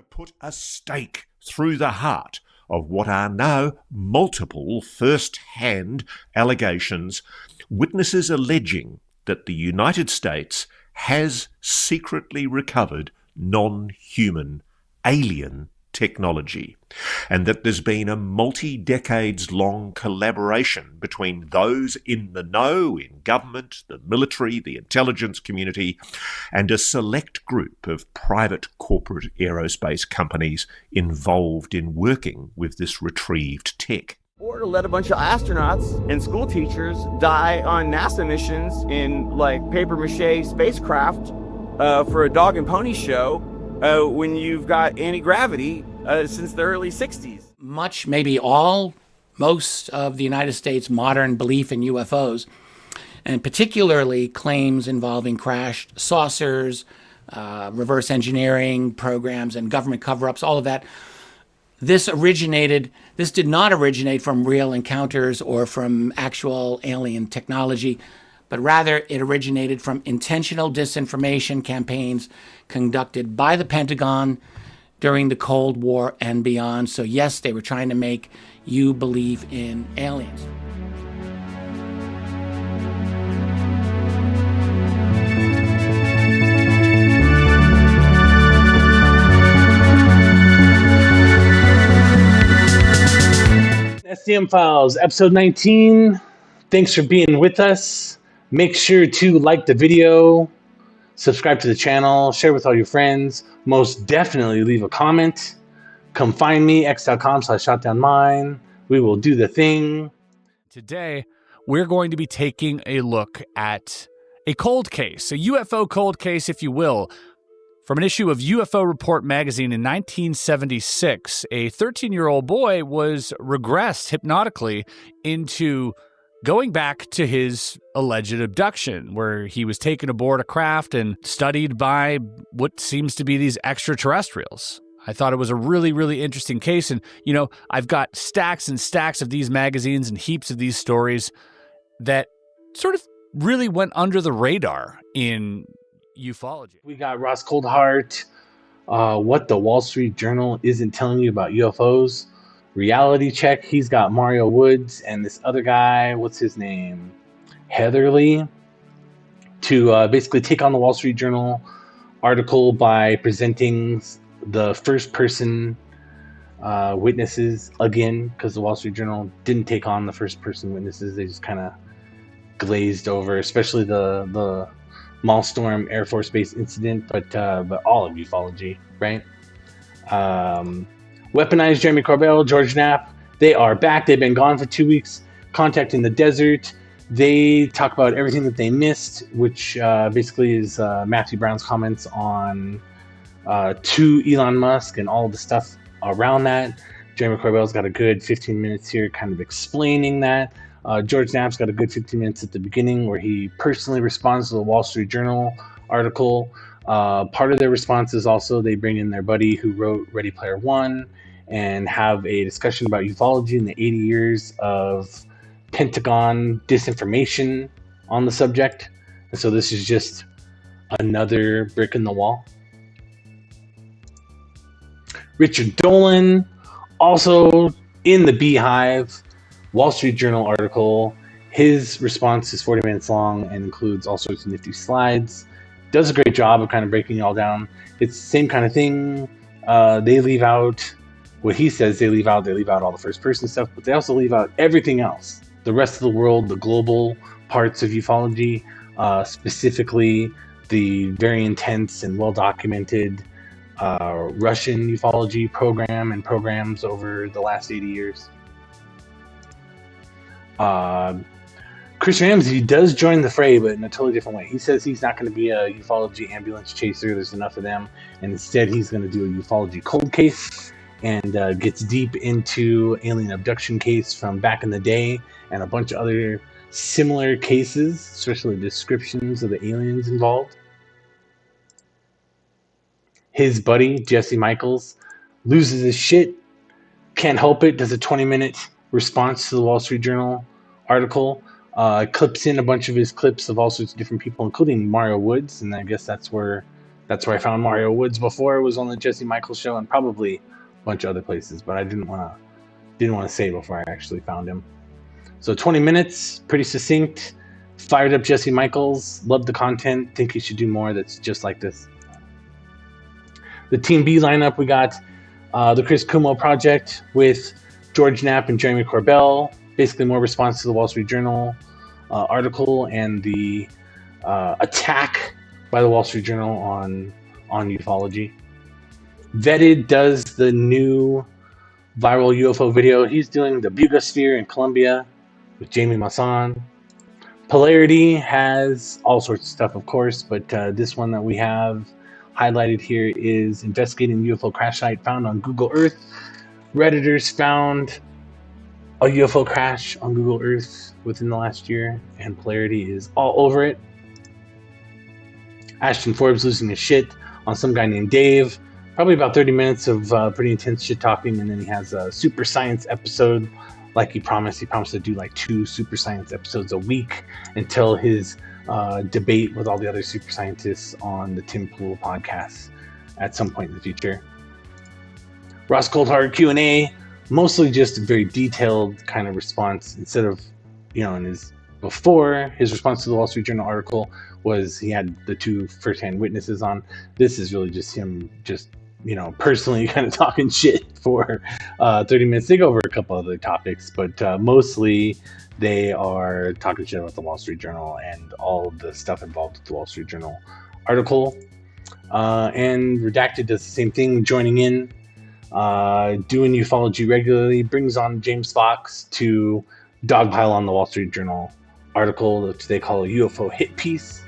put a stake through the heart of what are now multiple first-hand allegations, witnesses alleging that the United States has secretly recovered non-human alien technology, and that there's been a multi-decades-long collaboration between those in the know, in government, the military, the intelligence community, and a select group of private corporate aerospace companies involved in working with this retrieved tech. Or to let a bunch of astronauts and school teachers die on NASA missions in like papier-mâché spacecraft for a dog and pony show when you've got anti-gravity since the early 60s. Much, maybe all, most of the United States' modern belief in UFOs, and particularly claims involving crashed saucers, reverse engineering programs, and government cover-ups, all of that. This did not originate from real encounters or from actual alien technology, but rather it originated from intentional disinformation campaigns conducted by the Pentagon during the Cold War and beyond. So yes, they were trying to make you believe in aliens. sDm Files, episode 19. Thanks for being with us. Make sure to like the video, subscribe to the channel, share with all your friends. Most definitely leave a comment. Come find me, x.com/shotdownmine. We will do the thing. Today, we're going to be taking a look at a cold case, a UFO cold case, if you will. From an issue of UFO Report magazine in 1976, a 13-year-old boy was regressed hypnotically into going back to his alleged abduction, where he was taken aboard a craft and studied by what seems to be these extraterrestrials. I thought it was a really, really interesting case. And, you know, I've got stacks and stacks of these magazines and heaps of these stories that sort of really went under the radar in ufology. We got Ross Coulthart, What the Wall Street Journal Isn't Telling You About UFOs, Reality Check. He's got Mario Woods and this other guy, what's his name? Heatherly, to basically take on the Wall Street Journal article by presenting the first person witnesses again, because the Wall Street Journal didn't take on the first person witnesses. They just kind of glazed over, especially the Maelstrom Air Force Base incident, but all of ufology, right? Weaponized, Jeremy Corbell, George Knapp, they are back. They've been gone for 2 weeks. Contacting the Desert. They talk about everything that they missed, which basically is Matthew Brown's comments on to Elon Musk and all the stuff around that. Jeremy Corbell's got a good 15 minutes here kind of explaining that. George Knapp's got a good 15 minutes at the beginning where he personally responds to the Wall Street Journal article. Part of their response is also they bring in their buddy who wrote Ready Player One and have a discussion about ufology in the 80 years of Pentagon disinformation on the subject. And so this is just another brick in the wall. Richard Dolan, also in the Beehive, Wall Street Journal article. His response is 40 minutes long and includes all sorts of nifty slides. Does a great job of kind of breaking it all down. It's the same kind of thing. They leave out what he says they leave out. They leave out all the first person stuff, but they also leave out everything else. The rest of the world, the global parts of ufology, specifically the very intense and well-documented Russian ufology program and programs over the last 80 years. Chris Ramsay does join the fray, but in a totally different way. He says he's not going to be a ufology ambulance chaser. There's enough of them. And instead, he's going to do a ufology cold case and gets deep into alien abduction case from back in the day and a bunch of other similar cases, especially descriptions of the aliens involved. His buddy, Jesse Michels, loses his shit, can't help it, does a 20-minute response to the Wall Street Journal article, clips in a bunch of his clips of all sorts of different people, including Mario Woods, and I guess that's where That's where I found Mario Woods before. It was on the Jesse Michels show and probably a bunch of other places, but I didn't want to say before I actually found him. So 20 minutes, pretty succinct. Fired up Jesse Michels. Loved the content. Think he should do more that's just like this. The Team B lineup, we got the Chris Cuomo Project with George Knapp and Jeremy Corbell. Basically more response to the Wall Street Journal article and the attack by the Wall Street Journal on ufology. Vetted does the new viral UFO video. He's doing the Bugosphere in Colombia with Jamie Masson. Polarity has all sorts of stuff, of course, but this one that we have highlighted here is investigating UFO crash site found on Google Earth. Redditors found a UFO crash on Google Earth within the last year, and Polarity is all over it. Ashton Forbes losing his shit on some guy named Dave. Probably about 30 minutes of pretty intense shit talking, and then he has a super science episode like he promised. He promised to do like 2 super science episodes a week until his debate with all the other super scientists on the Tim Pool podcast at some point in the future. Ross Coulthart Q&A, mostly just a very detailed kind of response. Instead of, in his response to the Wall Street Journal article was he had the 2 firsthand witnesses on. This is really just him personally kind of talking shit for 30 minutes. They go over a couple other topics, but mostly they are talking shit about the Wall Street Journal and all of the stuff involved with the Wall Street Journal article. And Redacted does the same thing, joining in, doing ufology regularly, brings on James Fox to dogpile on the Wall Street Journal article, which they call a UFO hit piece.